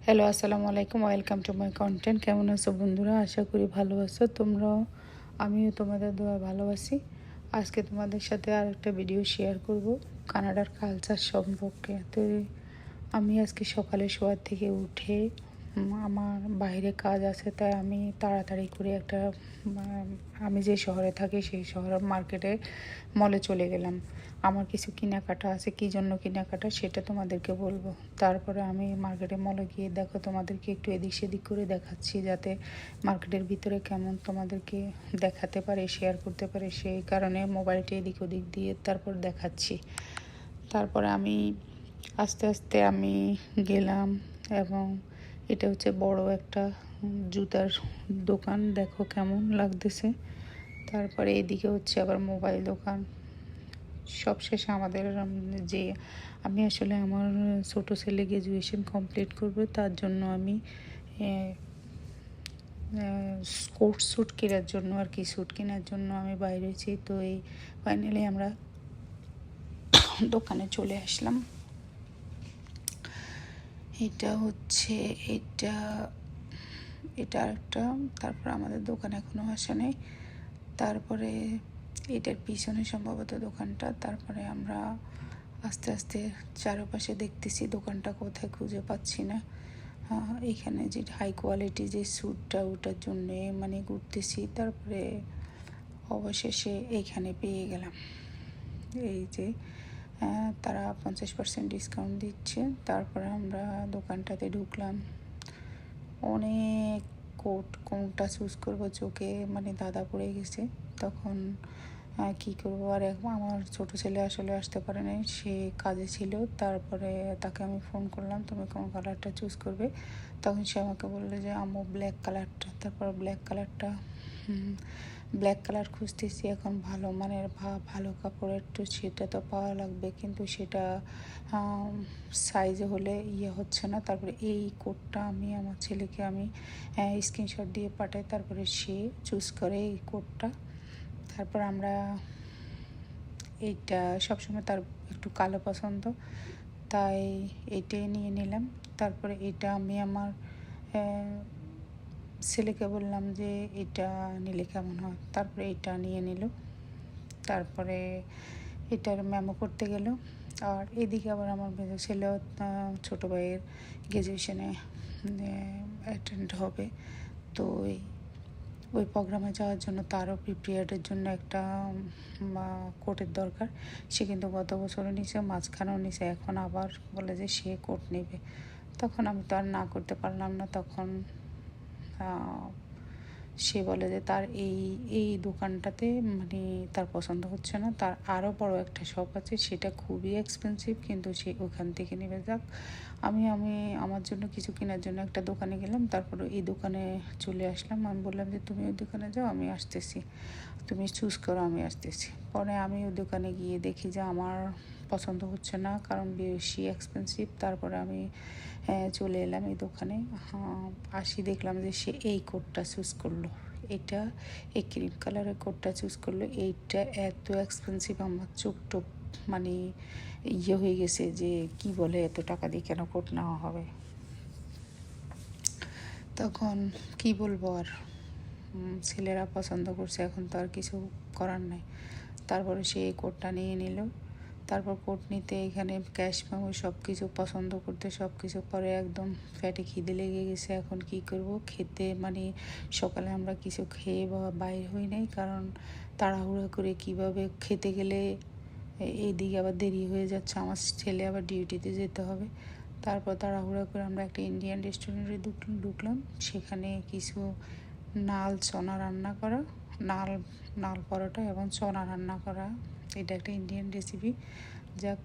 Hello, আসসালামু আলাইকুম। Welcome to my content. কেমন আছো বন্ধুরা? আশা করি ভালো আছো তোমরাও। আমিও তোমাদের দোয়া ভালো আছি। আজকে তোমাদের সাথে আর একটা ভিডিও শেয়ার করব কানাডার কালচার সম্পর্কে। তো আমি আজকে সকালে শোয়ার থেকে উঠে আমার বাইরে কাজ আছে, তাই আমি তাড়াতাড়ি করে একটা আমি যে শহরে থাকি সেই শহরের মার্কেটে মলে চলে গেলাম। আমার কিছু কেনাকাটা আছে, কী জন্য কেনাকাটা সেটা তোমাদেরকে বলবো। তারপরে আমি মার্কেটে মলে গিয়ে দেখো তোমাদেরকে একটু এদিক সেদিক করে দেখাচ্ছি, যাতে মার্কেটের ভিতরে কেমন তোমাদেরকে দেখাতে পারে, শেয়ার করতে পারে, সেই কারণে মোবাইলটা এদিক ওদিক দিয়ে তারপর দেখাচ্ছি। তারপরে আমি আস্তে আস্তে আমি গেলাম, এবং এটা হচ্ছে বড় একটা জুতার দোকান, দেখো কেমন লাগতেছে। তারপরে এদিকে হচ্ছে আবার মোবাইল দোকান। সবশেষে আমাদের যে আমি আসলে আমার ছোটো ছেলে গ্র্যাজুয়েশন কমপ্লিট করবে, তার জন্য আমি কোট স্যুট কেনার জন্য আর কি স্যুট কেনার জন্য আমি বাইরে হয়েছি। তো এই ফাইনালি আমরা দোকানে চলে আসলাম। এটা হচ্ছে এটা এটা একটা, তারপর আমাদের দোকান এখনও আসে নাই। তারপরে এটার পিছনে সম্ভবত দোকানটা। তারপরে আমরা আস্তে আস্তে চারপাশে দেখতেছি, দোকানটা কোথায় খুঁজে পাচ্ছি না। এখানে যে হাই কোয়ালিটি যে স্যুটটা, ওটার জন্যে মানে ঘুরতেছি। তারপরে অবশেষে এইখানে পেয়ে গেলাম। এই যে তারা 50% ডিসকাউন্ট দিচ্ছে। তারপরে আমরা দোকানটাতে ঢুকলাম। অনেক কোনটা চুজ করবো, চোখে মানে দাদা পড়ে গেছে। তখন কী করবো, আর আমার ছোটো ছেলে আসলে আসতে পারে নাই, সে কাজে ছিল। তারপরে তাকে আমি ফোন করলাম, তুমি কোন কালারটা চুজ করবে। তখন সে আমাকে বললো যে আম্মু ব্ল্যাক কালারটা। তারপর ব্ল্যাক কালার খুঁজতেছি এখন, ভালো মানের ভালো কাপড়ের, তো সেটা তো পাওয়া লাগবে, কিন্তু সেটা সাইজে হলে হচ্ছে না। তারপরে এই কোটটা আমি আমার ছেলেকে আমি স্ক্রিনশট দিয়ে পাঠাই, তারপরে সে চুজ করে এই কোটটা। তারপর আমরা এইটা সবসময় তার একটু কালো পছন্দ, তাই এইটাই নিয়ে নিলাম। তারপরে এটা আমি আমার ছেলেকে বললাম যে এটা নিলে কেমন হয়। তারপরে এটা নিয়ে নিল। তারপরে এটার মেমো করতে গেল। আর এদিকে আবার আমার ছেলেও ছোটো ভাইয়ের গ্র্যাজুয়েশনে অ্যাটেন্ড হবে। তো ওই প্রোগ্রামে যাওয়ার জন্য তারও প্রিপেয়ারের জন্য একটা কোটের দরকার। সে কিন্তু গত বছরও নিছে, মাঝখানেও নিছে, এখন আবার বলে যে সে কোট নেবে। তখন আমি তো আর না করতে পারলাম না। তখন সে বলে যে তার এই দোকানটাতে মানে তার পছন্দ হচ্ছে না, তার আরও বড় একটা শপ আছে, সেটা খুবই এক্সপেন্সিভ, কিন্তু সে ওখান থেকে নেবে। যাক, আমি আমার জন্য কিছু কেনার জন্য একটা দোকানে গেলাম। তারপরে এই দোকানে চলে আসলাম। আমি বললাম যে তুমি ওই দোকানে যাও, আমি আসতেছি, তুমি চুজ করো, আমি আসতেছি। পরে আমি ওই দোকানে গিয়ে দেখি যে আমার পছন্দ হচ্ছে না, কারণ বেশি এক্সপেন্সিভ। তারপরে আমি চলে এলাম এই দোকানে। আসি দেখলাম যে সে এই কোটটা চুজ করলো, এটা এই ক্রিম কালারের কোটটা চুজ করলো। এইটা এত এক্সপেন্সিভ, আমার চোখ টোক মানে হয়ে গেছে যে কি বলে, এত টাকা দিয়ে কেন কোট নেওয়া হবে। তখন কি বলবো আর, ছেলেরা পছন্দ করছে, এখন তো আর কিছু করার নাই। তারপরে সে এই কোটটা নিয়ে নিল। তারপর কোট নিতে এখানে ক্যাশ মেমো সব কিছু পছন্দ করতে, সব কিছু পরে একদম ফ্যাটে খিদে লেগে গেছে। এখন কি করব, খেতে মানে সকালে আমরা কিছু খেয়ে বা বাইর হই নাই, কারণ তাড়াহুড়া করে কিভাবে খেতে গেলে এইদিকে আবার দেরি হয়ে যাচ্ছে, আমার ছেলে আবার ডিউটিতে যেতে হবে। তারপর তাড়াহুড়া করে আমরা একটা ইন্ডিয়ান রেস্টুরেন্টে ঢুকলাম। সেখানে কিছু নাল চনা রান্না করা, নাল পরোটা এবং চনা রান্না করা, এটা একটা ইন্ডিয়ান রেসিপি, যাক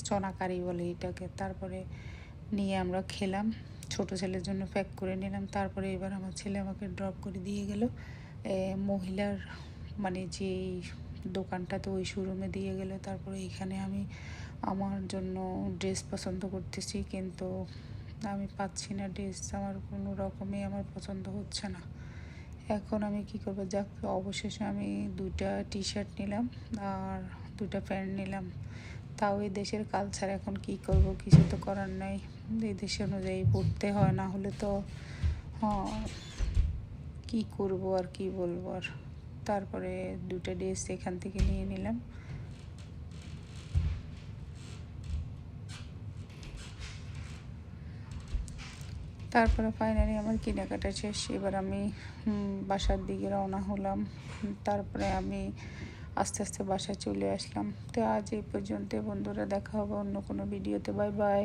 চনা কারি বলে এটাকে। তারপরে নিয়ে আমরা খেলাম, ছোটো ছেলের জন্য প্যাক করে নিলাম। তারপরে এবার আমার ছেলে আমাকে ড্রপ করে দিয়ে গেল মহিলার মানে যে দোকানটা, তো ওই শোরুমে দিয়ে গেলে। তারপরে এখানে আমি আমার জন্য ড্রেস পছন্দ করতেছি, কিন্তু আমি পাচ্ছি না ড্রেস, আমার কোনো রকমই আমার পছন্দ হচ্ছে না। এখন আমি কি করবো, যাক অবশেষে আমি 2টা টি শার্ট নিলাম আর 2টা প্যান্ট নিলাম। তাও এই দেশের কালচার, এখন কি করব, কিছু তো করার নাই। এই দেশে অনুযায়ী পড়তে হয়, না হলে তো হ্যাঁ কী করবো আর কি বলবো আর। তারপরে দুটো ড্রেস এখান থেকে নিয়ে নিলাম। তারপরে ফাইনালি আমার কেনাকাটা শেষ। এবার আমি বাসার দিকে রওনা হলাম। তারপরে আমি আস্তে আস্তে বাসায় চলে আসলাম। তো আজ এই পর্যন্ত বন্ধুরা, দেখা হবে অন্য কোনো ভিডিওতে। Bye bye.